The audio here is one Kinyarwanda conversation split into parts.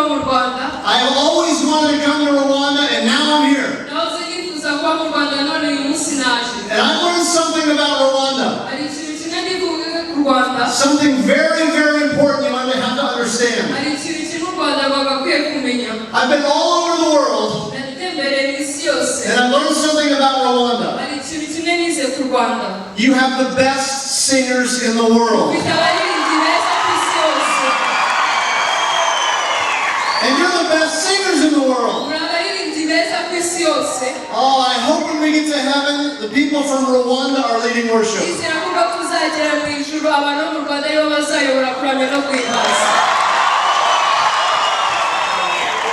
I have always wanted to come to Rwanda, and now I'm here. And I've learned something about Rwanda. Something very, very important you have to understand. I've been all over the world, and I've learned something about Rwanda. You have the best singers in the world. And you're the best singers in the world. Oh, I hope when we get to heaven, the people from Rwanda are leading worship.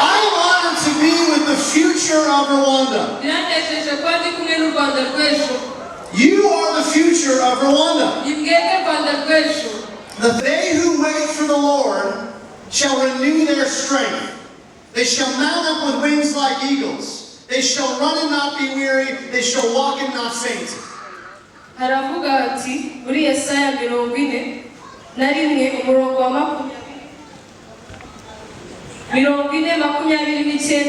I am honored to be with the future of Rwanda. You are the future of Rwanda. They who wait for the Lord shall renew their strength. They shall mount up with wings like eagles. They shall run and not be weary. They shall walk and not faint. Haravuga ati muri Yesaya 40:29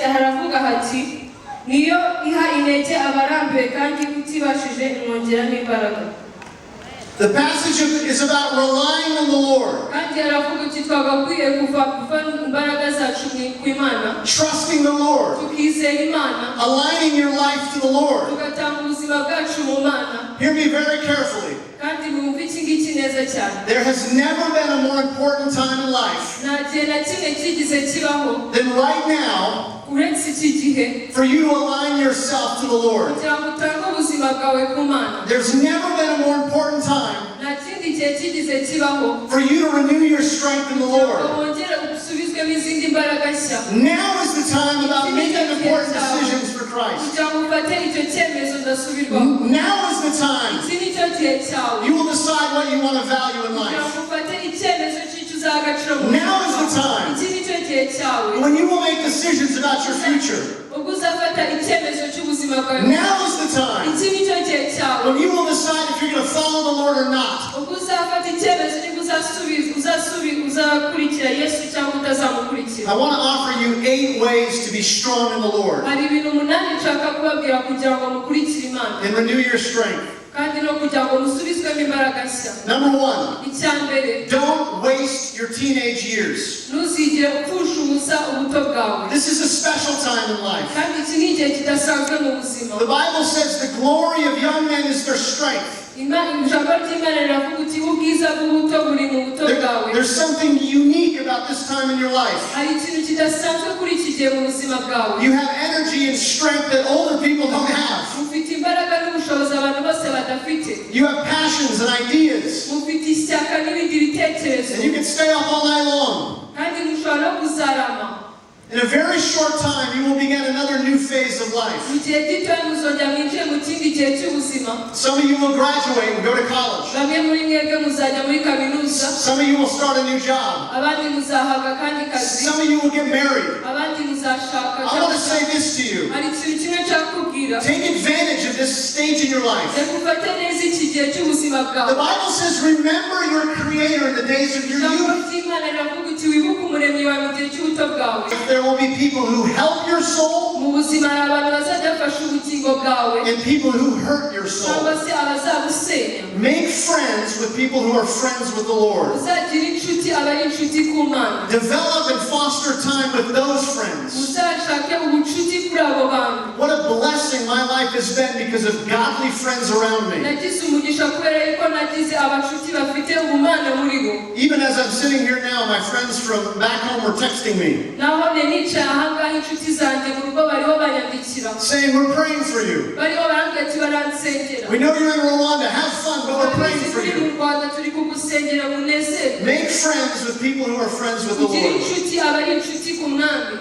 haravuga hati niyo iha intege abarambiwe kandi kutibashije imwongeramo imbaraga. The passage is about relying on the Lord. Trusting the Lord. Aligning your life to the Lord. Hear me very carefully. There has never been a more important time in life than right now for you to align yourself to the Lord. There's never been a more important time for you to renew your strength in the Lord. Now is the time about making important decisions for Christ. Now is the time you will decide what you want to value in life. Now is the time when you will make decisions about your future. Now is the time when you will decide if you're going to follow the Lord or not. I want to offer you 8 ways to be strong in the Lord and renew your strength. Number 1, don't waste your teenage years. This is a special time in life. The Bible says the glory of young men is their strength. There's something unique about this time in your life. You have energy and strength that older people don't have. You have passions and ideas. And you can stay up all night long. In a very short time, you will begin another new phase of life. Some of you will graduate and go to college. Some of you will start a new job. Some of you will get married. I want to say this to you. Take advantage of this stage in your life. The Bible says, remember your Creator in the days of your youth. There will be people who help your soul and people who hurt your soul. Make friends with people who are friends with the Lord. Develop and foster time with those friends. What a blessing my life has been because of godly friends around me. Even as I'm sitting here now, my friends from back home are texting me, saying, we're praying for you. We know you're in Rwanda. Have fun, but we're praying for you. Make friends with people who are friends with the Lord.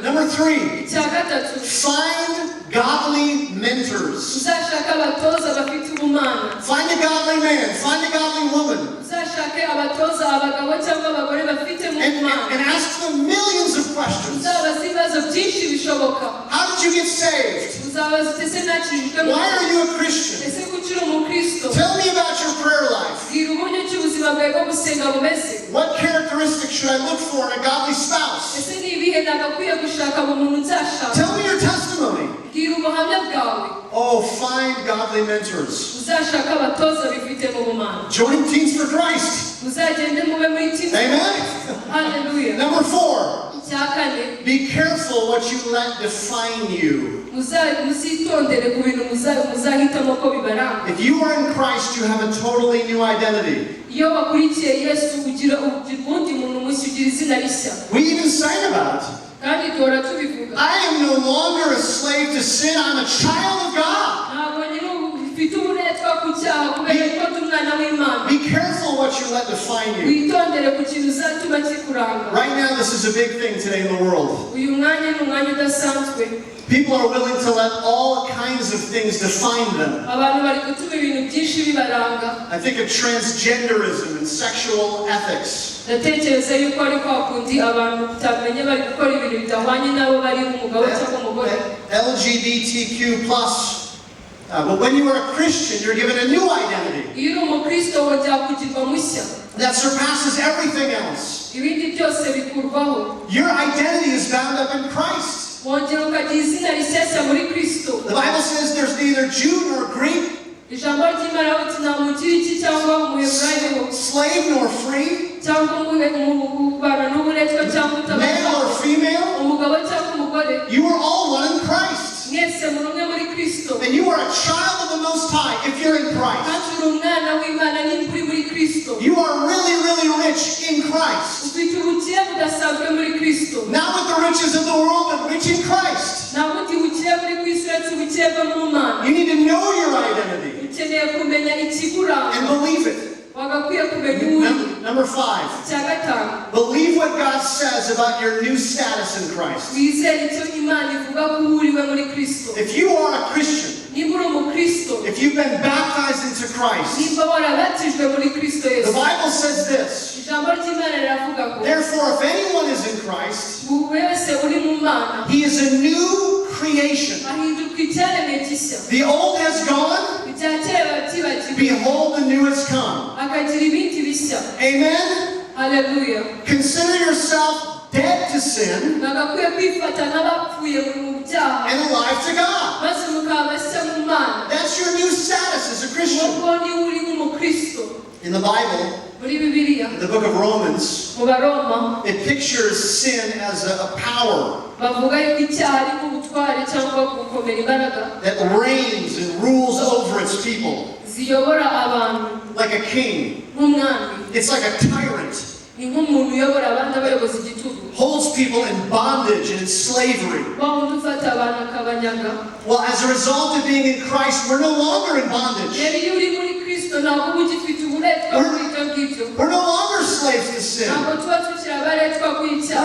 Number 3, find godly mentors. Find a godly man. Find a godly woman. And ask them millions of questions. How did you get saved? Why are you a Christian? Tell me about your prayer life. What characteristics should I look for in a godly spouse? Tell me your testimony. Oh, find godly mentors. Join Teens for Christ. Amen. Hallelujah. Number 4. Be careful what you let define you. If you are in Christ, you have a totally new identity. We even sang about it. I am no longer a slave to sin. I'm a child of God. Be careful what you let define you. Right now, this is a big thing today in the world. People are willing to let all kinds of things define them. I think of transgenderism and sexual ethics. LGBTQ+. But when you are a Christian, you're given a new identity that surpasses everything else. Your identity is bound up in Christ. The Bible says there's neither Jew nor Greek, slave nor free, male or female. You are all one in Christ. And you are a child of the Most High if you're in Christ. You are really, really rich in Christ. Not with the riches of the world, but rich in Christ. You need to know your identity and believe it. Number 5. Believe what God says about your new status in Christ. If you are a Christian, if you've been baptized into Christ, the Bible says this. Therefore, if anyone is in Christ, he is a new creation. The old has gone. Behold, the new has come. Amen? Hallelujah. Consider yourself dead to sin and alive to God. That's your new status as a Christian. In the Bible, in the book of Romans, it pictures sin as a power that reigns and rules over its people. Like a king. It's like a tyrant. Holds people in bondage and in slavery. Well, as a result of being in Christ, we're no longer in bondage. We're no longer slaves to sin. We're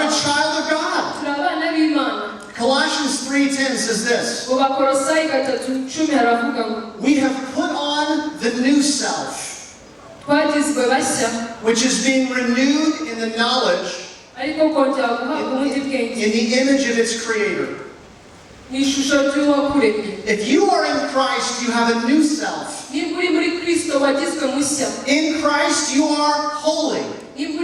a child of God. Colossians 3:10 says this. We have put on the new self, which is being renewed in the knowledge, in the image of its creator. If you are in Christ, you have a new self. In Christ, you are holy. In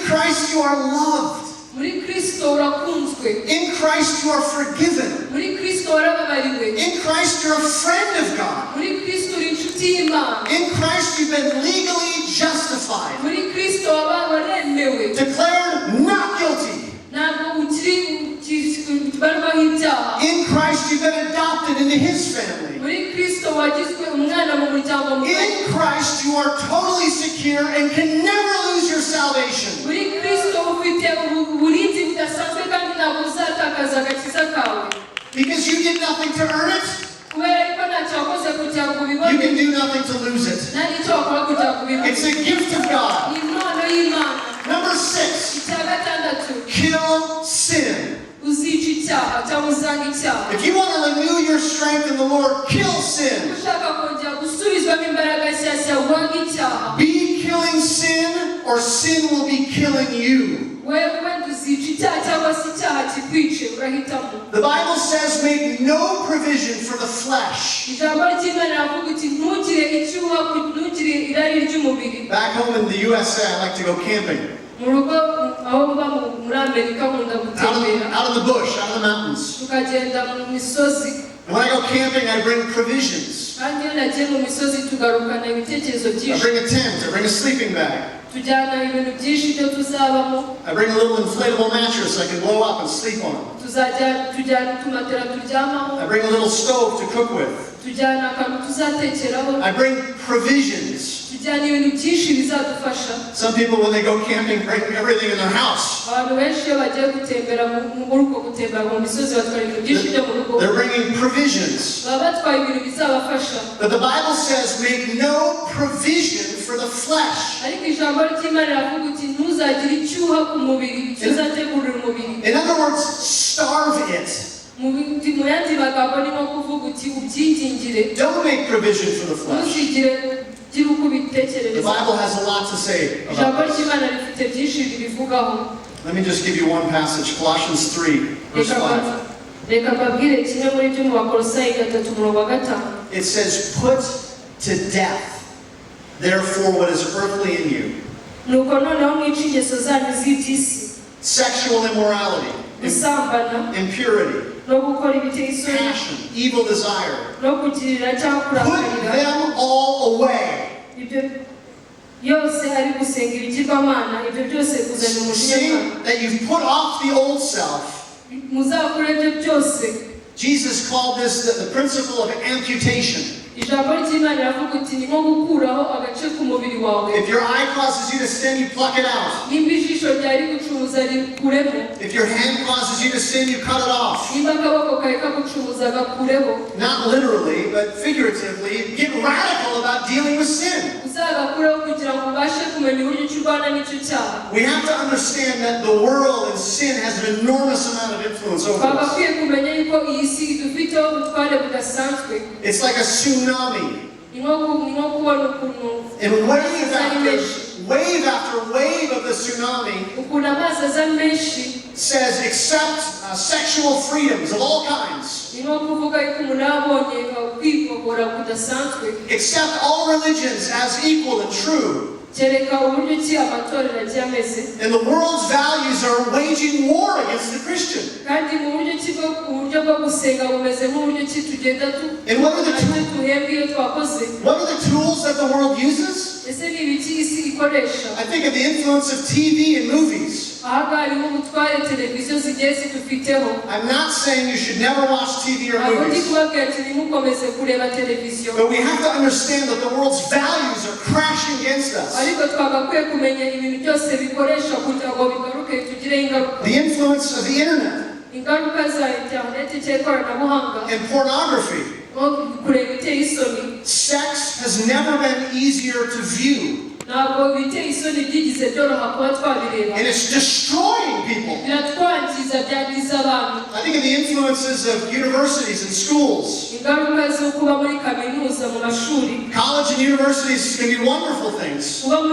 Christ, you are loved. In Christ, you are forgiven. In Christ, you're a friend of God. In Christ, you've been legally justified. Declared not guilty. In Christ, you've been adopted into His family. In Christ, you are totally secure and can never lose your salvation. Because you did nothing to earn it. You can do nothing to lose it. It's a gift of God. Number 6. Kill sin. If you want to renew your strength in the Lord, kill sin. Be killing sin, or sin will be killing you. The Bible says, make no provision for the flesh. Back home in the USA, I like to go camping. Out in the bush, out in the mountains. And when I go camping, I bring provisions. I bring a tent, I bring a sleeping bag. I bring a little inflatable mattress I can blow up and sleep on. I bring a little stove to cook with. I bring provisions. Some people, when they go camping, bring everything in their house. They're bringing provisions. But the Bible says, make no provision for the flesh. In other words, starve it. Don't make provision for the flesh. The Bible has a lot to say about this. Let me just give you one passage, Colossians 3, verse 5. It says, put to death, therefore, what is earthly in you. Sexual immorality, impurity, passion, evil desire. Put them all away. Seeing that you've put off the old self. Jesus called this the principle of amputation. If your eye causes you to sin, you pluck it out. If your hand causes you to sin, you cut it off. Not literally, but figuratively, get radical about dealing with sin. We have to understand that the world and sin has an enormous amount of influence over us. It's like a tsunami. And wave after wave of the tsunami says accept sexual freedoms of all kinds. Accept all religions as equal and true. And the world's values are waging war against the Christian. And what are the tools that the world uses? I think of the influence of TV and movies. I'm not saying you should never watch TV or movies. But we have to understand that the world's values are crashing against us. The influence of the internet and pornography. Sex has never been easier to view. And it's destroying people. I think of the influences of universities and schools. College and universities can be wonderful things. But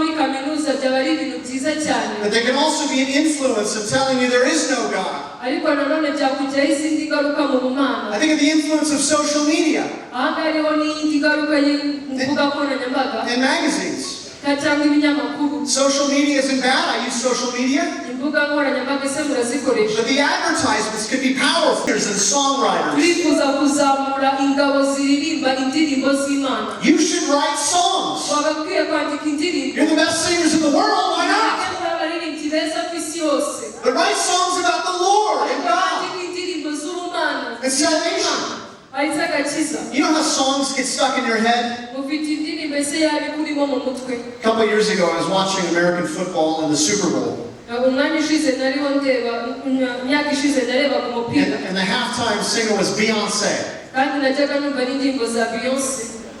they can also be an influence of telling you there is no God. I think of the influence of social media and magazines. Social media isn't bad. I use social media. But the advertisements can be powerful. And songwriters. You should write songs. You're the best singers in the world. Why not? But write songs about the Lord and God and salvation. You know how songs get stuck in your head? A couple of years ago, I was watching American football in the Super Bowl. And the halftime singer was Beyonce.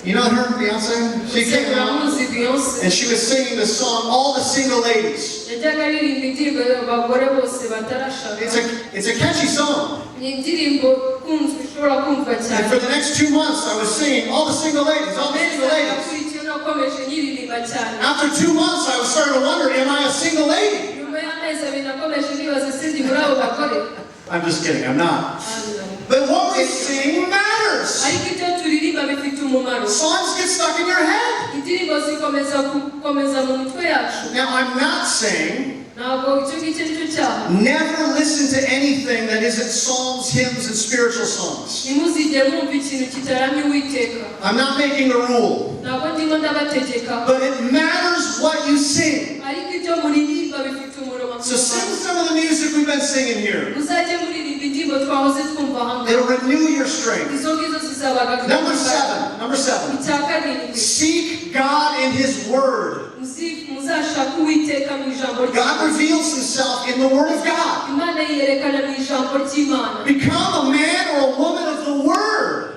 You know her, Beyonce? She came out and she was singing the song, All the Single Ladies. It's a catchy song. And for the next 2 months, I was singing, All the Single Ladies, All the Single Ladies. After 2 months, I was starting to wonder, am I a single lady? I'm just kidding, I'm not. But what we sing matters. Songs get stuck in your head. Now, I'm not saying Never listen to anything that isn't psalms, hymns, and spiritual songs. I'm not making a rule. But it matters what you sing. So sing some of the music we've been singing here. It'll renew your strength. Number seven. Seek God in His Word. God reveals Himself in the Word of God. Become a man or a woman of the Word.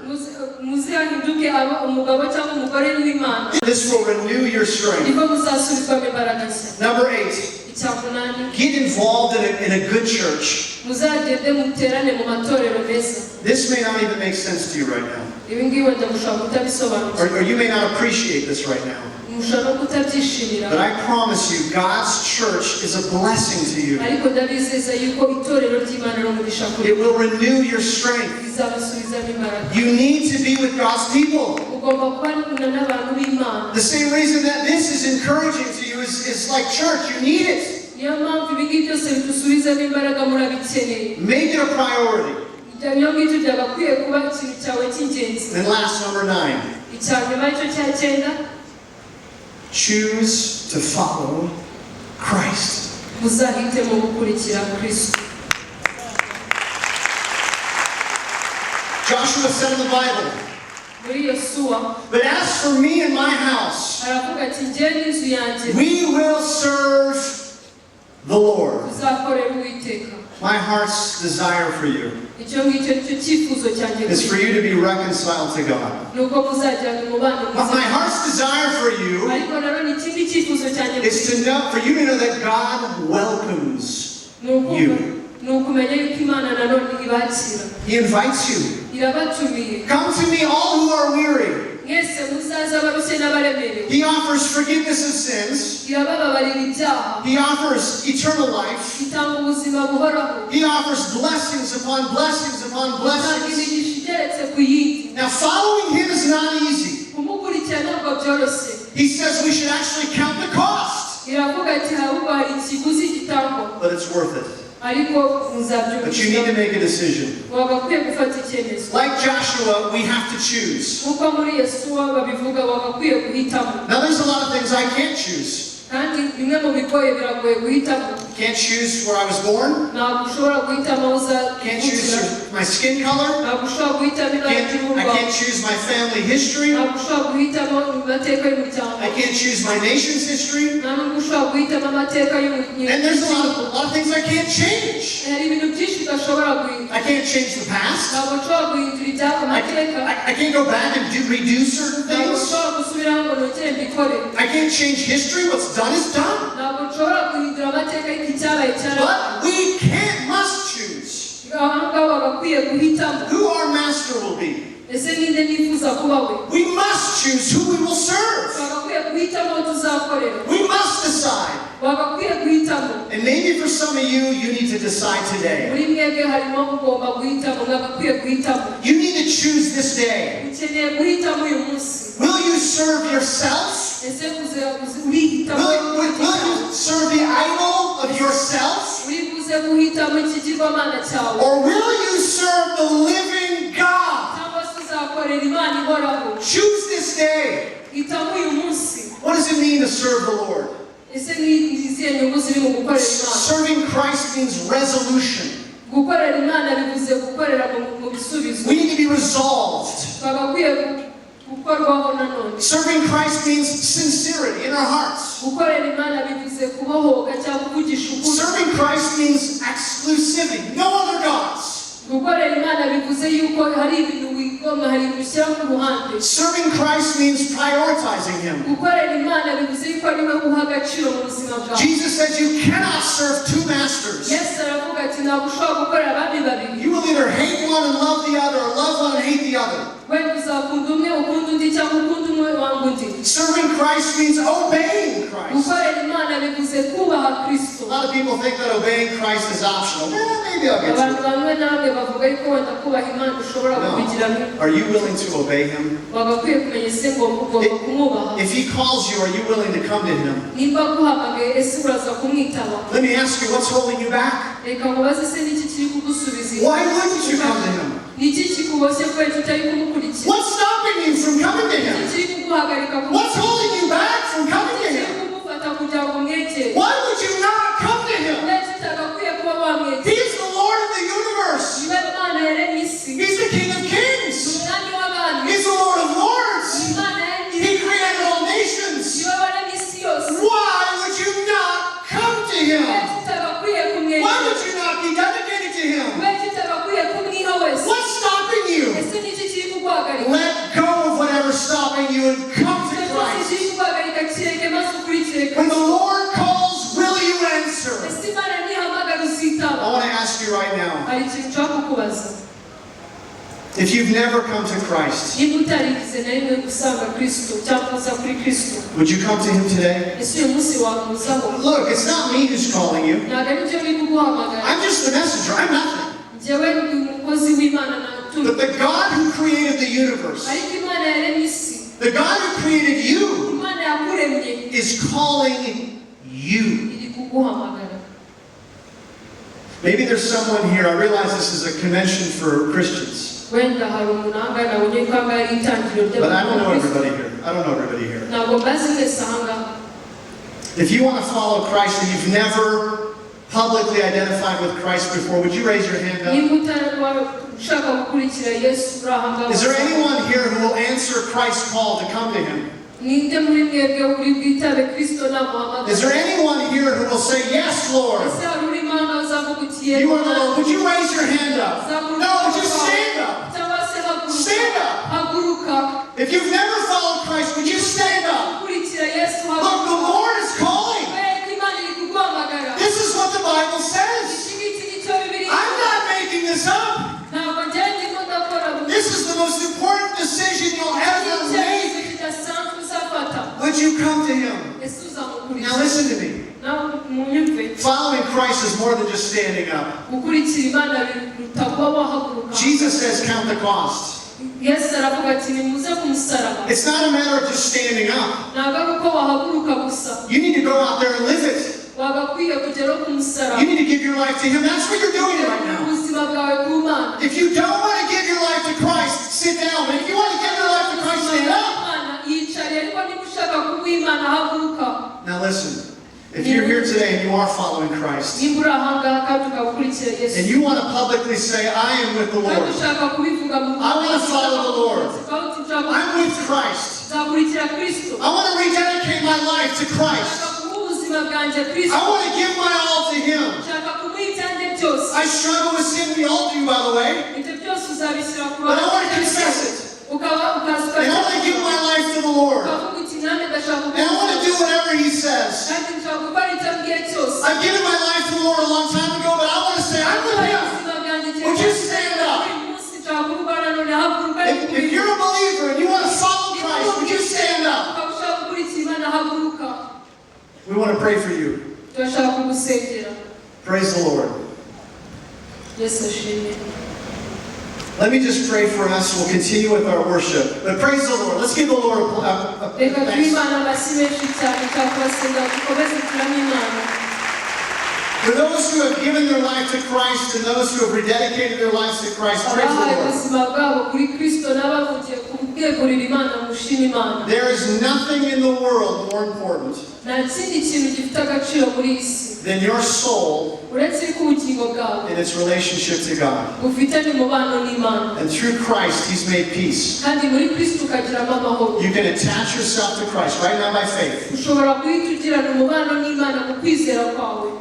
This will renew your strength. Number 8. Get involved in a good church. This may not even make sense to you right now. Or you may not appreciate this right now. But I promise you, God's church is a blessing to you. It will renew your strength. You need to be with God's people. The same reason that this is encouraging to you is like church. You need it. Make it a priority. And last, number 9. Choose to follow Christ. Joshua said in the Bible, but as for me and my house, we will serve the Lord. My heart's desire for you is for you to be reconciled to God. My heart's desire for you is to know, for you to know that God welcomes you. He invites you. Come to me, all who are weary. He offers forgiveness of sins. He offers eternal life. He offers blessings upon blessings upon blessings. Now, following Him is not easy. He says we should actually count the cost. But it's worth it. But you need to make a decision. Like Joshua, we have to choose. Now there's a lot of things I can't choose. Can't choose where I was born. Can't choose my skin color. I can't choose my family history. I can't choose my nation's history. And there's a lot of things I can't change. I can't change the past. I can't go back and redo certain things. I can't change history. What's done is done. But we must choose who our master will be. We must choose who we will serve. We must decide. And maybe for some of you, you need to decide today. You need to choose this day. Will you serve yourself? Will you serve the idol of yourself? Or will you serve the living God? Choose this day. What does it mean to serve the Lord? Serving Christ means resolution. We need to be resolved. Serving Christ means sincerity in our hearts. Serving Christ means exclusivity. No other gods. Serving Christ means prioritizing Him. Jesus says you cannot serve two masters. You will either hate one and love the other, or love one and hate the other. Serving Christ means obeying Christ. A lot of people think that obeying Christ is optional. Maybe I'll get to it. No. Are you willing to obey Him? If He calls you, are you willing to come to Him? Let me ask you, what's holding you back? Why wouldn't you come to Him? What's stopping you from coming to Him? What's holding you back from coming to Him? Why would you not come to Him? He is the Lord of the universe. He's the King of kings. He's the Lord of lords. He created all nations. Why would you not come to Him? Why would you not be dedicated to Him? What's stopping you? Let go of whatever's stopping you and come to Christ. When the Lord calls, will you answer? I want to ask you right now, if you've never come to Christ, would you come to Him today? Look, it's not me who's calling you. I'm just the messenger. I'm nothing. But the God who created the universe, the God who created you, is calling you. Maybe there's someone here. I realize this is a convention for Christians. But I don't know everybody here. If you want to follow Christ and you've never publicly identified with Christ before, would you raise your hand up? Is there anyone here who will answer Christ's call to come to Him? Is there anyone here who will say, yes, Lord? You are the Lord. Would you raise your hand up? No, just stand up. Stand up. If you've never followed Christ, would you stand up? Look, the Lord is calling. This is what the Bible says. I'm not making this up. This is the most important decision you'll ever make. Would you come to Him? Now listen to me. Following Christ is more than just standing up. Jesus says, count the cost. It's not a matter of just standing up. You need to go out there and live it. You need to give your life to Him. That's what you're doing right now. If you don't want to give your life to Christ, sit down. But if you want to give your life to Christ, stand up. Now listen. If you're here today and you are following Christ, and you want to publicly say, I am with the Lord, I want to follow the Lord, I'm with Christ, I want to rededicate my life to Christ, I want to give my all to Him. I struggle with sin, we all do, by the way, but I want to confess it. And I want to give my life to the Lord. And I want to do whatever He says. I've given my life to the Lord a long time ago, but I want to say, I'm with Him. Would you stand up? If you're a believer and you want to follow Christ, would you stand up? We want to pray for you. Praise the Lord. Let me just pray for us. We'll continue with our worship. But praise the Lord. Let's give the Lord a thanks. For those who have given their life to Christ and those who have rededicated their lives to Christ, praise the Lord. There is nothing in the world more important than your soul and its relationship to God. And through Christ, He's made peace. You can attach yourself to Christ right now by faith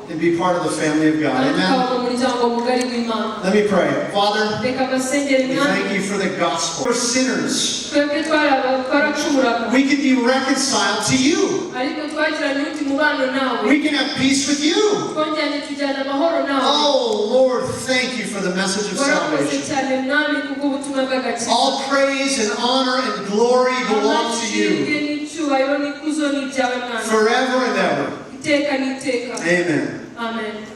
and be part of the family of God. Amen. Let me pray. Father, we thank You for the gospel. We're sinners. We can be reconciled to You. We can have peace with You. Oh Lord, thank You for the message of salvation. All praise and honor and glory belong to You. forever and ever. Iteka n'iteka. Amen. Amen.